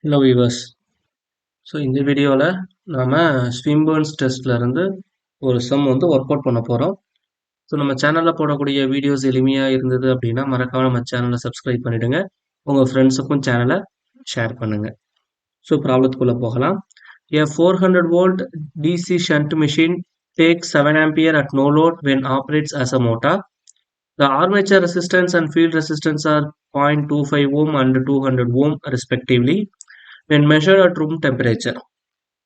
Hello viewers. So இந்த வீடியோவில் நாம் ஸ்விம்பர்ன்ஸ் டெஸ்ட்டில் இருந்து ஒரு சம் வந்து ஒர்க் அவுட் பண்ண போகிறோம். ஸோ நம்ம சேனலில் போடக்கூடிய வீடியோஸ் எளிமையாக இருந்தது அப்படின்னா மறக்காம நம்ம சேனலை சப்ஸ்கிரைப் பண்ணிவிடுங்க. உங்கள் ஃப்ரெண்ட்ஸுக்கும் சேனலை ஷேர் பண்ணுங்கள். ஸோ ப்ராப்ளத்துக்குள்ளே போகலாம். A 400 volt DC shunt machine takes 7 ampere at no load when operates as a motor. The armature resistance and field resistance are 0.25 ohm and 200 ohm respectively when measured at room temperature.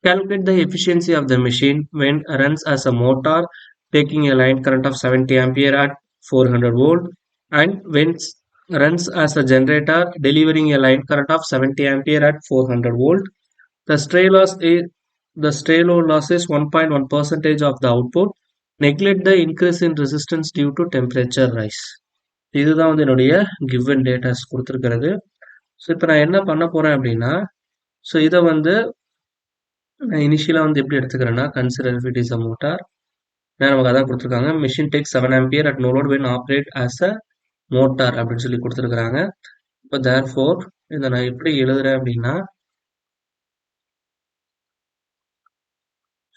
Calculate the efficiency of the machine when runs as a motor taking a line current of 70 ampere at 400 volt and when runs as a generator delivering a line current of 70 ampere at 400 volt. The stray load loss is 1.1% of the output. Neglect the increase in resistance due to temperature rise. இதுதான் வந்து என்னுடைய given data கொடுத்துருக்கிறது. So இப்போ நான் என்ன பண்ண போறேன் அப்படின்னா, ஸோ இதை வந்து நான் இனிஷியலாக வந்து எப்படி எடுத்துக்கிறேன்னா, consider if it is a motor, நமக்கு அதான் கொடுத்துருக்காங்க. Machine take 7 ampere at no load when operate as a motor அப்படின்னு சொல்லி கொடுத்துருக்குறாங்க. இப்போ therefore இதை நான் எப்படி எழுதுறேன் அப்படின்னா,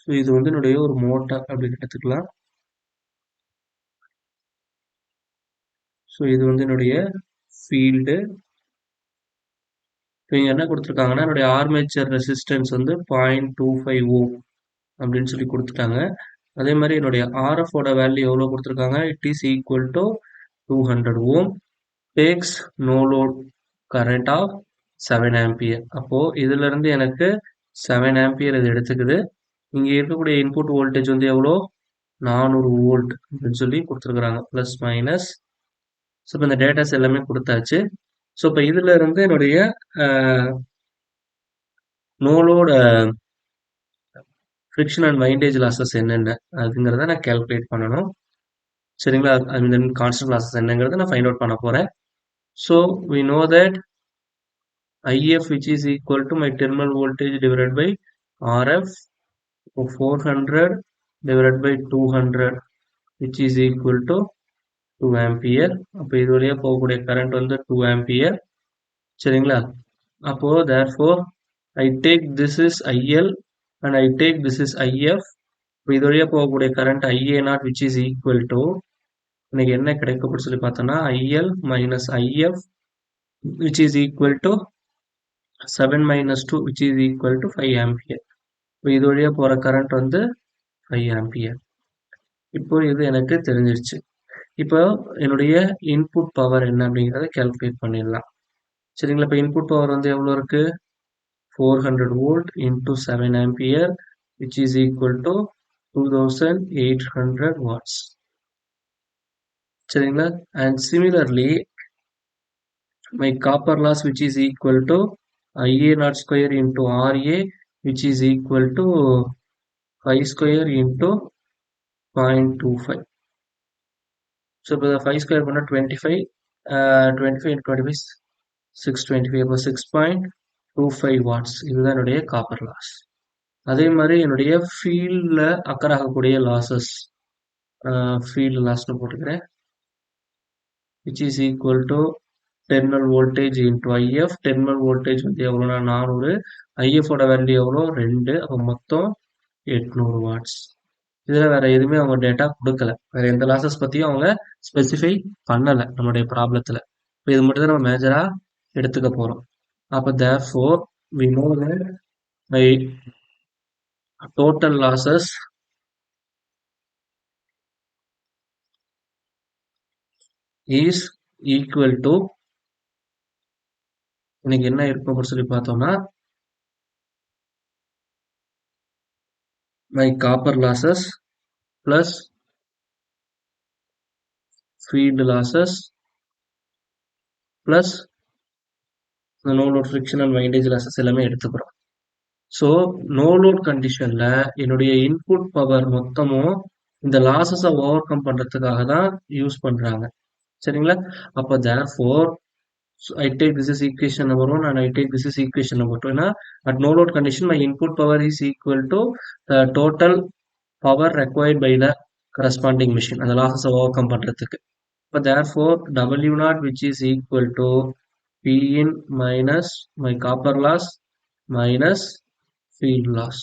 ஸோ இது வந்து என்னுடைய ஒரு மோட்டார் அப்படின்னு எடுத்துக்கலாம். ஸோ இது வந்து என்னுடைய ஃபீல்டு. இப்போ இங்கே என்ன கொடுத்துருக்காங்கன்னா, என்னுடைய ஆர்மேச்சர் ரெசிஸ்டன்ஸ் வந்து 0.25 ஓம் அப்படின்னு சொல்லி கொடுத்துட்டாங்க. அதே மாதிரி என்னுடைய ஆர்எஃபோட வேல்யூ எவ்வளோ கொடுத்துருக்காங்க, it is equal to 200 ohm, takes no load current of 7 ampere. அப்போது இதிலிருந்து எனக்கு 7 ஆம்பியர் இது எடுத்துக்குது. இங்கே இருக்கக்கூடிய இன்புட் வோல்டேஜ் வந்து எவ்வளோ, 400 வோல்ட் அப்படின்னு சொல்லி கொடுத்துருக்குறாங்க, ப்ளஸ் மைனஸ். ஸோ இப்போ இந்த டேட்டாஸ் எல்லாமே கொடுத்தாச்சு. ஸோ இப்போ இதில் இருந்து என்னுடைய no load friction and windage losses என்னென்ன அதுங்கிறத நான் கேல்குலேட் பண்ணணும். சரிங்களா? அந்த கான்ஸ்டன்ட் லாஸஸ் என்னங்கிறத நான் ஃபைண்ட் அவுட் பண்ண போகிறேன். So we know that IF which is equal to my terminal voltage divided by RF, 400 divided by 200 which is equal to 2 ampere. அப்போ இது வழியாக போகக்கூடிய கரண்ட் வந்து 2 ampere. சரிங்களா? அப்போ therefore I take this is IL and I take this is IF. இப்போ இது வழியாக போகக்கூடிய current IA0 which is equal to எனக்கு என்ன கிடைக்கப்பட்டு சொல்லி பார்த்தோன்னா IL minus IF which is equal to 7 minus 2 which is equal to 5 ampere. இப்போ இது வழியாக போகிற கரண்ட் வந்து 5 ampere. இப்போ இது எனக்கு தெரிஞ்சிருச்சு. இப்போ என்னுடைய இன்புட் பவர் என்ன அப்படிங்கிறத கேல்குலேட் பண்ணிடலாம். சரிங்களா? இப்போ இன்புட் பவர் வந்து எவ்வளோ இருக்கு, 400 volt into 7 ampere which is equal to 2800 watts. சரிங்களா? and similarly my copper loss which is equal to IA0 square into RA which is equal to 5 square into 0.25. So இப்போ 5 square பண்ணால் 25, 25 into 25 625, அப்போ 6.25 watts. இதுதான் என்னுடைய copper loss. அதே மாதிரி என்னுடைய ஃபீல்டில் அக்கர் ஆகக்கூடிய லாசஸ், ஃபீல்டு லாஸ்னு போட்டுக்கிறேன், which is equal to terminal voltage into IF. terminal voltage வந்து எவ்வளோனா 400, IF ஓட வேல்யூ எவ்வளோ 2, அப்போ மொத்தம் 800 வாட்ஸ். இதில் வேற எதுவுமே அவங்க டேட்டா கொடுக்கல, வேற எந்த லாசஸ் பற்றியும் அவங்க ஸ்பெசிஃபை பண்ணலை நம்மளுடைய ப்ராப்ளத்தில். இப்போ இது மட்டும் தான் நம்ம மேஜராக எடுத்துக்க போகிறோம். அப்போ therefore we know that my total losses is equal to, இன்னைக்கு என்ன இருக்கும் அப்படின்னு சொல்லி பார்த்தோம்னா, my copper losses plus field losses plus the no load friction and windage losses எல்லாமே எடுத்துக்கிறோம். ஸோ நோ லோட் கண்டிஷனில் என்னுடைய இன்புட் பவர் மொத்தமும் இந்த லாசஸை ஓவர் கம் பண்ணுறதுக்காக தான் யூஸ் பண்ணுறாங்க. சரிங்களா? அப்போ therefore I take this is equation number 1 and I take this is equation number 2. ஏன்னா at no load condition my input power is equal to the total power required by the corresponding machine, அந்த லாசஸை over come பண்ணுறதுக்கு. இப்போ therefore W0 which is equal to P in minus my copper loss minus field loss.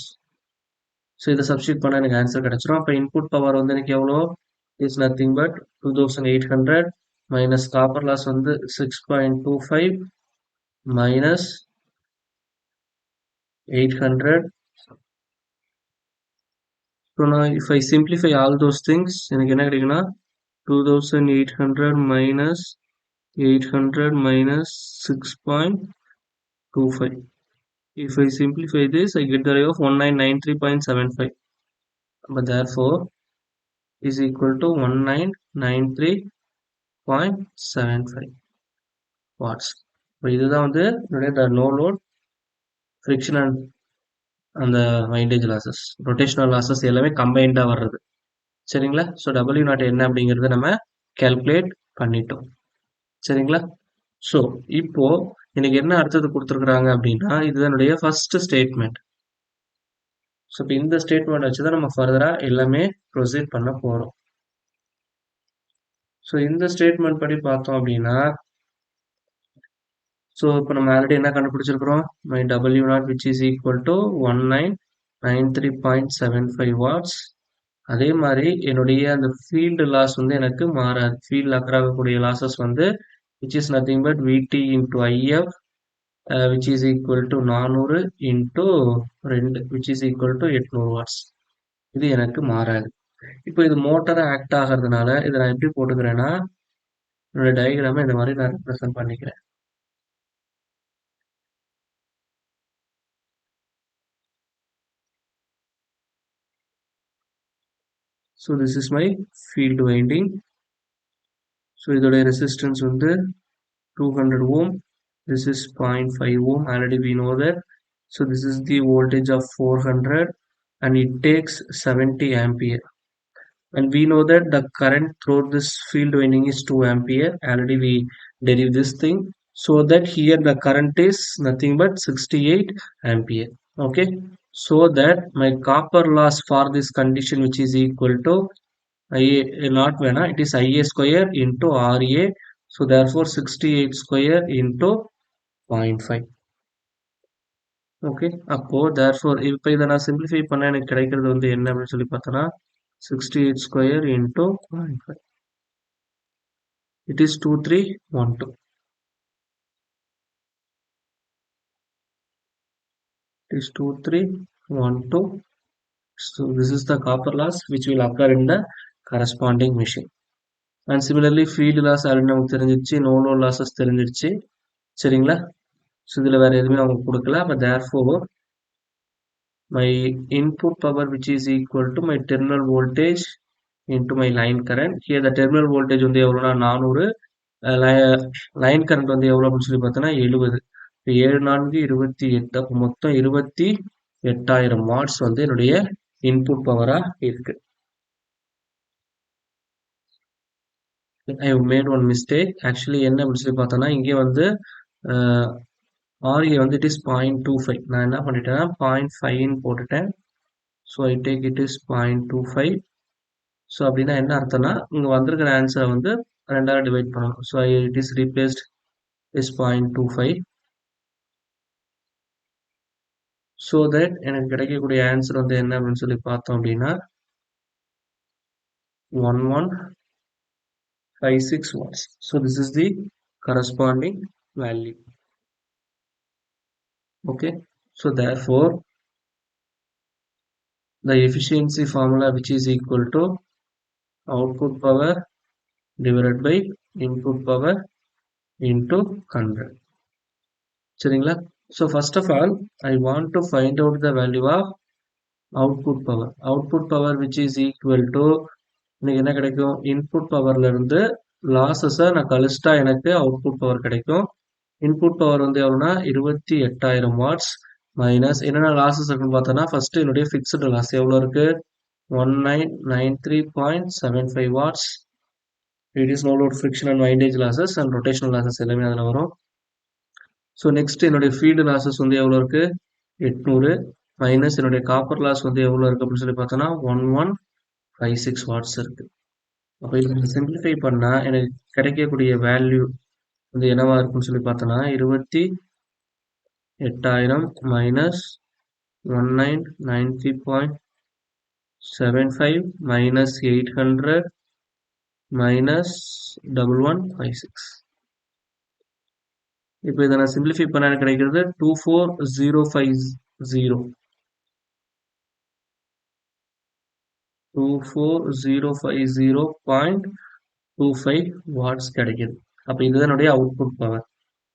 So இதை substitute பண்ணால் எனக்கு answer கிடைச்சிரும். அப்போ input power வந்து எனக்கு எவ்வளோ is nothing but 2800 minus copper loss வந்து 6.25 minus 800. So now if I simplify all those things, எனக்கு என்ன கிடைக்குன்னா 2800 minus 800 minus 6.25. If I simplify this, I get the value of 1993.75. But therefore is equal to 1993.75 watts. இப்போ இதுதான் வந்து the no load friction and அந்த windage losses, rotational losses எல்லாமே கம்பைன்டாக வர்றது. சரிங்களா? So W not என்ன அப்படிங்கிறத நம்ம கால்குலேட் பண்ணிட்டோம். சரிங்களா? ஸோ இப்போ எனக்கு என்ன அடுத்தது கொடுத்துருக்குறாங்க அப்படின்னா இதுதனுடைய ஃபர்ஸ்ட் ஸ்டேட்மெண்ட். ஸோ இப்போ இந்த ஸ்டேட்மெண்ட் வச்சு தான் நம்ம ஃபர்தராக எல்லாமே ப்ரொசீட் பண்ண போகிறோம். ஸோ இந்த ஸ்டேட்மெண்ட் படி பார்த்தோம் அப்படின்னா ஸோ இப்போ நம்ம ஆல்ரெடி என்ன கண்டுபிடிச்சிருக்கிறோம், my W naught which is equal to 1993.75 watts. அதே மாதிரி என்னுடைய அந்த ஃபீல்டு லாஸ் வந்து எனக்கு மாறாது. ஃபீல்டில் அக்கர் ஆகக்கூடிய லாசஸ் வந்து which is nothing but VT into IF which is equal to 400 into 2 which is equal to 800 watts. இது எனக்கு மாறாது. இப்போ இது மோட்டரை ஆக்ட் ஆகிறதுனால இதை நான் எப்படி போட்டுக்கிறேன்னா என்னோட டயக்ராமை இந்த மாதிரி நான் ரெப்ரசன்ட் பண்ணிக்கிறேன். So this is my field winding. So இதோட resistance வந்து 200 ohm. This is 0.5 ohm. Already we know that. So this is the voltage of 400 and it takes 70 ampere. And we know that the current through this field winding is 2 ampere. Already we derived this thing. So that here the current is nothing but 68 ampere. Okay. So that my copper loss for this condition which is equal to IA not vena, it is IA square into RA. So therefore 68 square into 0.5. Okay, அப்போ therefore இப்போ இதை நான் simplify பண்ண எனக்கு கிடைக்கிறது வந்து என்ன அப்படின்னு சொல்லி பார்த்தோன்னா 68 square into 0.5. It is 2312. It is 2312. So this is the copper loss which will occur in the corresponding machine. And similarly field loss already நமக்கு தெரிஞ்சிருச்சு, no load losses தெரிஞ்சிருச்சு. சரிங்களா? ஸோ இதில் வேறு எதுவுமே அவங்க கொடுக்கல. அப்போ therefore my input power which is equal to my terminal voltage into my line current. Here the terminal voltage வந்து எவ்வளோனா 400, லைன் கரண்ட் வந்து எவ்வளோ அப்படின்னு சொல்லி பார்த்தோன்னா 70. இப்போ 7 4 28, அப்போ மொத்தம் 28,000 வாட்ஸ் வந்து என்னுடைய இன்புட் பவராக இருக்கு. I made one mistake. Actually என்ன அப்படின்னு சொல்லி பார்த்தோன்னா இங்கே வந்து RA வந்து இட் இஸ் 0.25. நான் என்ன பண்ணிட்டேன்னா 0.5ன்னு போட்டுட்டேன். So I take it is 0.25. So அப்படின்னா என்ன அர்த்தம்னா இங்கே வந்திருக்கிற ஆன்சரை வந்து 2ஆல் டிவைட் பண்ணணும். So it is replaced is 0.25. So that எனக்கு கிடைக்கக்கூடிய ஆன்சர் வந்து என்ன அப்படின்னு சொல்லி பார்த்தோம் அப்படின்னா 1156 watts. So this is the corresponding value. Okay, so therefore the efficiency formula which is equal to output power divided by input power into 100. சரிங்களா? So first of all I want to find out the value of output power. Output power which is equal to எனக்கு என்ன கிடைக்கும், input பவர்ல இருந்து லாசஸை நான் கழிச்சிட்டா எனக்கு output power கிடைக்கும். Input power வந்து எவ்வளோனா 28,000 வாட்ஸ் மைனஸ் என்னென்ன லாசஸ் இருக்குன்னு பார்த்தோன்னா ஃபர்ஸ்ட் என்னுடைய ஃபிக்ஸ்டு லாஸ் எவ்வளோ இருக்கு 1993.75 watts. It is no load friction and windage losses and rotational losses எல்லாமே அதில் வரும். ஸோ நெக்ஸ்ட் என்னுடைய ஃபீல்டு லாசஸ் வந்து எவ்வளோ இருக்கு 800 மைனஸ் என்னுடைய காப்பர் லாஸ் வந்து எவ்வளோ இருக்கு அப்படின்னு சொல்லி பார்த்தோன்னா 1156 வாட்ஸ் இருக்கு. அப்போ இதை சிம்பிளிஃபை பண்ணால் எனக்கு கிடைக்கக்கூடிய வேல்யூ வந்து என்னவா இருக்குன்னு சொல்லி பார்த்தோன்னா 8000 minus 1993.75 minus 800 minus 1156. இப்போ இதை நான் சிம்பிளிஃபை பண்ண எனக்கு கிடைக்கிறது 24050 24050.25 watts கிடைக்குது. அப்போ இதுதான் என்னுடைய அவுட்புட் பவர்.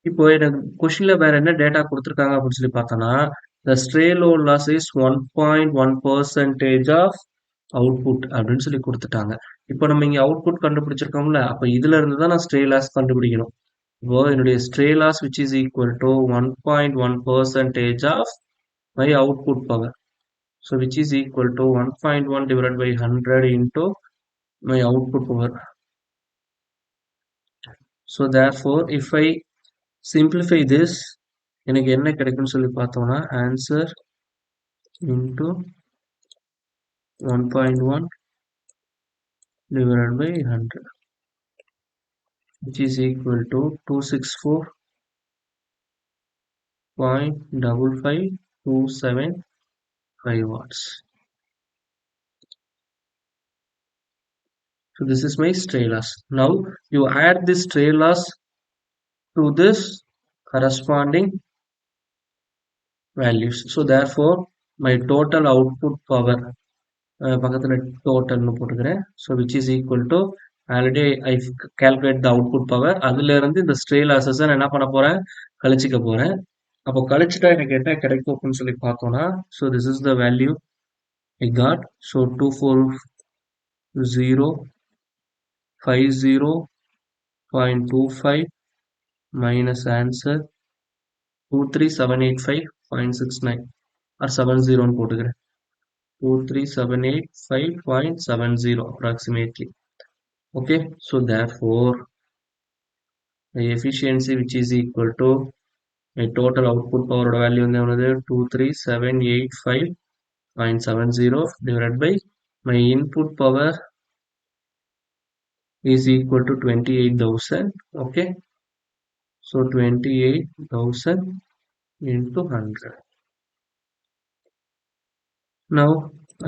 இப்போ எனக்கு கொஸ்டின்ல வேற என்ன டேட்டா கொடுத்துருக்காங்க அப்படின்னு சொல்லி பார்த்தோம்னா the stray load loss is 1.1% of output அப்படின்னு சொல்லி கொடுத்துட்டாங்க. இப்போ நம்ம இங்க அவுட்புட் கண்டுபிடிச்சிருக்கோம்ல, அப்போ இதுல இருந்து தான் நான் ஸ்ட்ரே லாஸ் கண்டுபிடிக்கணும். இப்போ என்னுடைய stray loss which is equal to 1.1% of my output power. So which is equal to 1.1 divided by 100 into my output power. So therefore if I simplify this, எனக்கு என்ன கிடைக்கும்னு சொல்லி பார்த்தோம்னா answer into 1.1 divided by 100 which is equal to 264.55275 watts. So this is my stray loss. Now you add this stray loss to this corresponding values. So therefore my total output power பக்கத்துல டோட்டல்னு போட்டுக்கிறேன். So which is equal to already I calculate the output power. அதுல இருந்து இந்த stray losses நான் என்ன பண்ண போறேன், கழிச்சுக்க போறேன். அப்போ கழிச்சுட்டா எனக்கு என்ன கிடைக்கும் அப்படின்னு சொல்லி பார்த்தோம்னா, so this is the value I got. So 24050.25 minus answer 23785.69 or 70 போட்டுக்கிறேன். 23785.70 approximately. Okay, so therefore the efficiency which is equal to my total output power value வந்து 23785.70 divided by my input power is equal to 28,000. Okay, so 28,000 into 100. Now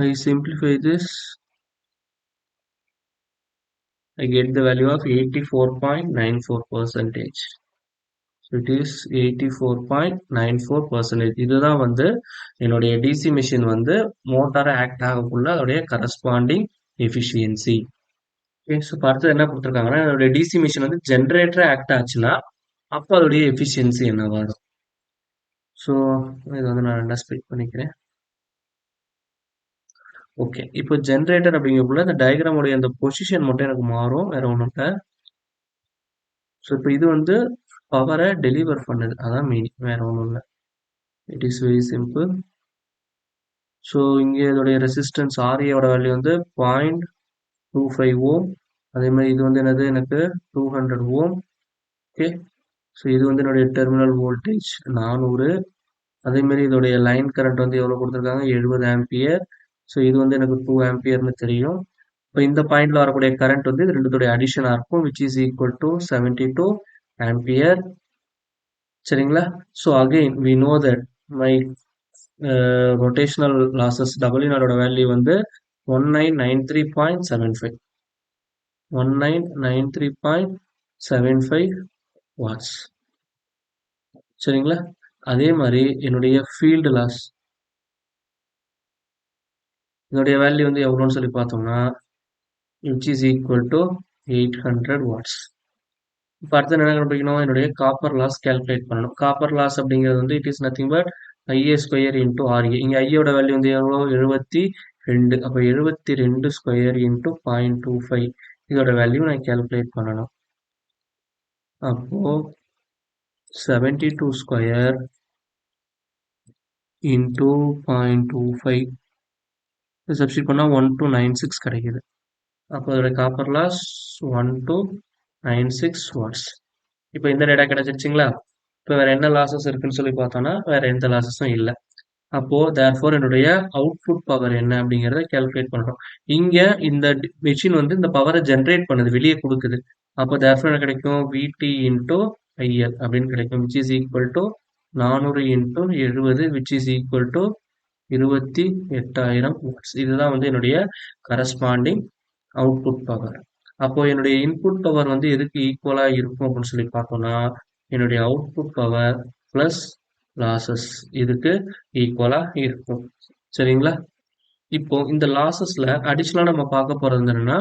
I simplify this, I get the value of 84.94%. So it is 84.94%. இதுதான் வந்து என்னுடைய DC machine வந்து மோட்டாரை act ஆகக்குள்ள அதோடைய corresponding efficiency. So அடுத்தது என்ன கொடுத்துருக்காங்கன்னா, என்னுடைய டிசி மிஷின் வந்து ஜென்ரேட்டர் ஆக்ட் ஆச்சுன்னா அப்போ அதோடைய எஃபிஷியன்சி என்ன வரும். ஸோ இதை வந்து நான் ரெண்டா ஸ்ப்ளிட் பண்ணிக்கிறேன். ஓகே, இப்போ ஜென்ரேட்டர் அப்படிங்கக்குள்ள இந்த டயக்ராமுடைய அந்த பொசிஷன் மட்டும் எனக்கு மாறும், வேற ஒன்றும் இல்லை. ஸோ இப்போ இது வந்து பவரை டெலிவர் பண்ணுது, அதான் மீனிங், வேற ஒன்றும் இல்லை. It is very simple. So இங்கே இதோடைய ரெசிஸ்டன்ஸ் ஆர்ஏயோட வேல்யூ வந்து 0.25 ஓம். அதே மாதிரி இது வந்து என்னது எனக்கு 200 ஓம். ஓகே, ஸோ இது வந்து என்னுடைய டெர்மினல் வோல்டேஜ் 400. அதே மாதிரி இதோடைய லைன் கரண்ட் வந்து எவ்வளோ கொடுத்துருக்காங்க, 70 ஆம்பியர். ஸோ இது வந்து எனக்கு 2 ஆம்பியர்னு தெரியும். இப்போ இந்த பாயிண்ட்ல வரக்கூடிய கரண்ட் வந்து இது ரெண்டுத்துடைய அடிஷனாக இருக்கும், which is equal to 72 ampere. சரிங்களா? So again we know that my rotational losses W naught value வந்து 1993.75 1993.75 வாட்ஸ். சரிங்களா? அதே மாதிரி என்னுடைய ஃபீல்டு லாஸ் இதோடைய வேல்யூ வந்து எவ்வளோன்னு சொல்லி பார்த்தோம்னா which is equal to 800 watts. இப்போ அடுத்து என்ன கண்டுபிடிக்கணும், என்னுடைய காப்பர் லாஸ் கால்குலேட் பண்ணணும். காப்பர் லாஸ் அப்படிங்கிறது வந்து it is nothing but IA square into RA. இங்கே ஐயோட வேல்யூ வந்து எவ்வளோ, 72. அப்போ 72 ஸ்கொயர் இன்டூ 0.25 இதோட வேல்யூ நான் கால்குலேட் பண்ணணும். அப்போ 72 ஸ்கொயர் இன்டூ 0.25 சப்ஸ்டிட் பண்ணால் 1296 கிடைக்குது. அப்போ அதோட காப்பர் லாஸ் 1296 வாட்ஸ். இப்போ இந்த டேட்டா கிடைச்சிருச்சுங்களா? இப்போ வேற என்ன லாசஸ் இருக்குன்னு சொல்லி பார்த்தோம்னா வேற எந்த லாசஸும் இல்லை. அப்போ தேர்ஃபோர் என்னுடைய அவுட்புட் பவர் என்ன அப்படிங்கிறத கால்குலேட் பண்றோம். இங்க இந்த மெஷின் வந்து இந்த பவரை ஜென்ரேட் பண்ணுது, வெளியே கொடுக்குது. அப்போ தேர்ஃபோர் என்ன கிடைக்கும், விடி இன்டூ ஐஎல் அப்படின்னு கிடைக்கும், which is equal to 400 into 70 which is equal to 28,000 watts. இதுதான் வந்து என்னுடைய கரஸ்பாண்டிங் அவுட்புட் பவர். அப்போ என்னுடைய இன்புட் பவர் வந்து எதுக்கு ஈக்குவலா இருக்கும் அப்படின்னு சொல்லி பார்த்தோம்னா என்னுடைய அவுட்புட் பவர் பிளஸ் லாசஸ் இதுக்கு ஈக்குவலா இருக்கும். சரிங்களா? இப்போ இந்த லாசஸ்ல அடிஷனலா நம்ம பார்க்க போறது என்னன்னா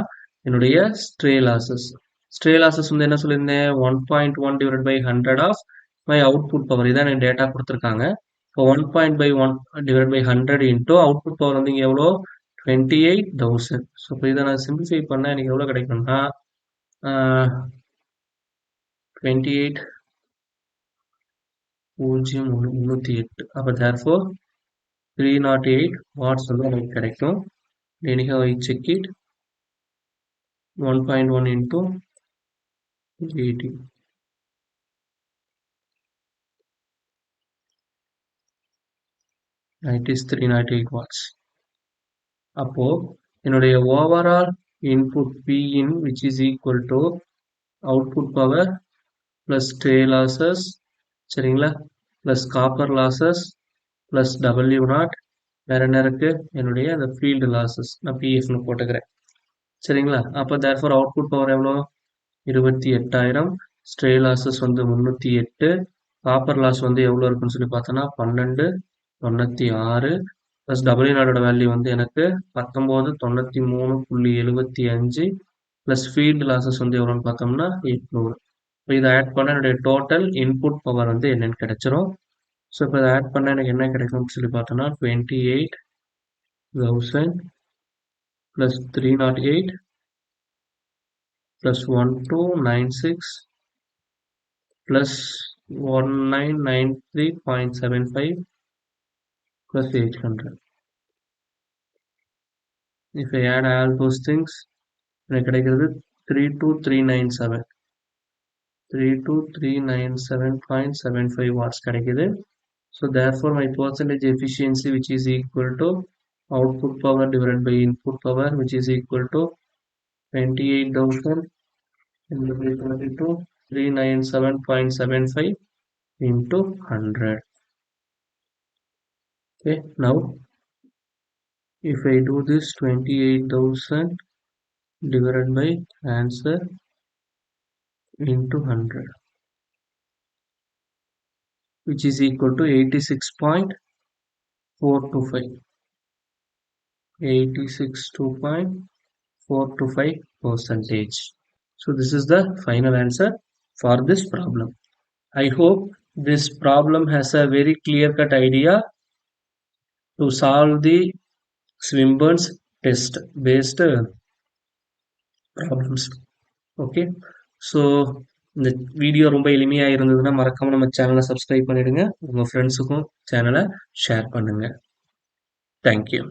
என்னுடைய ஸ்ட்ரே லாசஸ். ஸ்ட்ரே லாசஸ் வந்து என்ன சொல்லியிருந்தேன் 1.1 divide by 100 of my output power. இதான் எனக்கு டேட்டா கொடுத்துருக்காங்க. இப்போ 1.1 divide by 100 into output power வந்து இங்க எவ்வளோ 28,000. ஸோ இப்போ இதை நான் சிம்பிளிஃபை பண்ணா எனக்கு எவ்வளோ கிடைக்கும்னா 28 308. அப்போ therefore 308 வாட்ஸ் வந்து எனக்கு கிடைக்கும். anyhow I check it 1.1 into 80. It is 308 watts. அப்போ என்னுடைய overall input Pin which is equal to output power plus stray losses சரிங்களா plus copper losses plus W0 வேற என்ன இருக்கு என்னுடைய அந்த ஃபீல்டு லாசஸ் நான் PFன்னு போட்டுக்கிறேன். சரிங்களா அப்போ therefore அவுட்புட் பவர் எவ்வளோ 28,000 ஸ்ட்ரே லாசஸ் வந்து 308 காப்பர் லாஸ் வந்து எவ்வளோ இருக்குன்னு சொல்லி பார்த்தோன்னா 1296 ப்ளஸ் W0 வேல்யூ வந்து எனக்கு 1993.75 ப்ளஸ் ஃபீல்டு லாசஸ் வந்து எவ்வளோன்னு பார்த்தோம்னா 800. இப்போ இதை ஆட் பண்ண என்னுடைய டோட்டல் இன்புட் பவர் வந்து என்னன்னு கிடைச்சிரும். ஸோ இப்போ இதை ஆட் பண்ண எனக்கு என்ன கிடைக்கும்னு சொல்லி பார்த்தோம்னா 28,000 plus 308 plus 1296 plus 1993.75 plus 800. If I add all those things, எனக்கு கிடைக்கிறது 32397. 32397.75 watts கிடைக்குது. So therefore my percentage efficiency which is equal to output power divided by input power which is equal to 28,000 into 397.75 into 100. Okay, now if I do this 28,000 divided by answer into 100 which is equal to 86.425. 86.425%. So this is the final answer for this problem. I hope this problem has a very clear-cut idea to solve the Swinburne's test based problems. Okay, so இந்த video ரொம்ப எளிமையாக இருந்ததுன்னா மறக்காம நம்ம சேனலை subscribe பண்ணிடுங்க. உங்கள் ஃப்ரெண்ட்ஸுக்கும் சேனலை ஷேர் பண்ணுங்க. தேங்க்யூ.